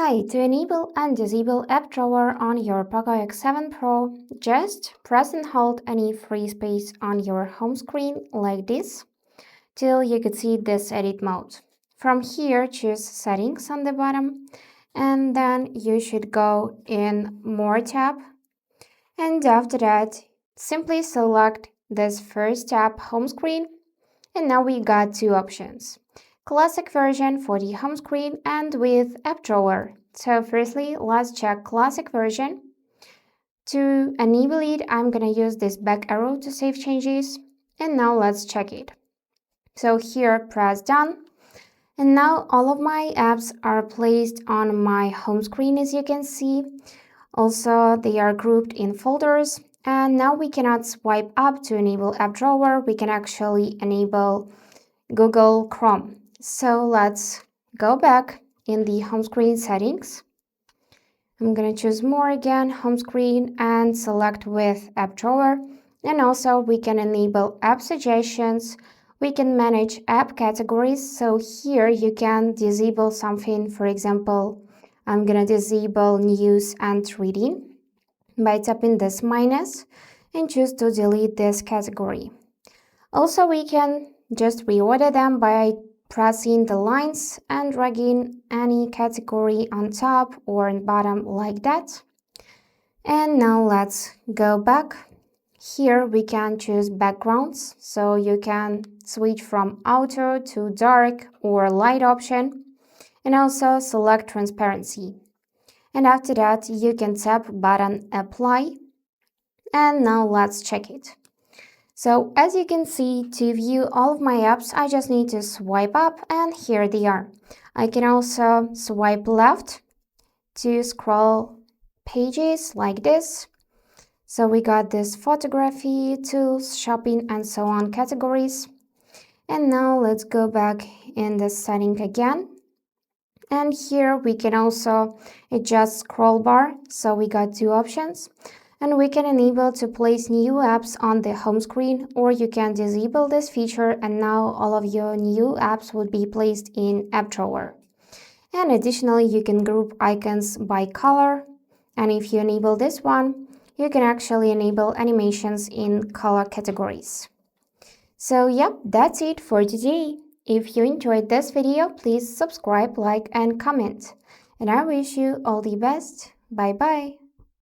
Hi, to enable and disable app drawer on your POCO X7 Pro, just press and hold any free space on your home screen like this till you could see this edit mode. From here, choose settings on the bottom and then you should go in more tab, and after that simply select this first tab, home screen, and now we got two options. Classic version for the home screen and with app drawer. So firstly, let's check classic version. To enable it, I'm gonna use this back arrow to save changes. And now let's check it. So here, press done. And now all of my apps are placed on my home screen, as you can see. Also, they are grouped in folders. And now we cannot swipe up to enable app drawer. We can actually enable Google Chrome. So let's go back in the home screen settings. I'm gonna choose more again, home screen, and select with app drawer. And also we can enable app suggestions. We can manage app categories. So here you can disable something. For example, I'm gonna disable news and reading by tapping this minus and choose to delete this category. Also, we can just reorder them by pressing the lines and dragging any category on top or on bottom like that. And now let's go back. Here we can choose backgrounds, so you can switch from auto to dark or light option, and also select transparency. And after that you can tap button apply, and now let's check it. So as you can see, to view all of my apps, I just need to swipe up and here they are. I can also swipe left to scroll pages like this. So we got this photography, tools, shopping, and so on categories. And now let's go back in the setting again. And here we can also adjust scroll bar. So we got two options. And we can enable to place new apps on the home screen, or you can disable this feature and now all of your new apps would be placed in app drawer. And additionally, you can group icons by color, and if you enable this one, you can actually enable animations in color categories. So yep, that's it for today. If you enjoyed this video, please subscribe, like, and comment. And I wish you all the best. Bye bye.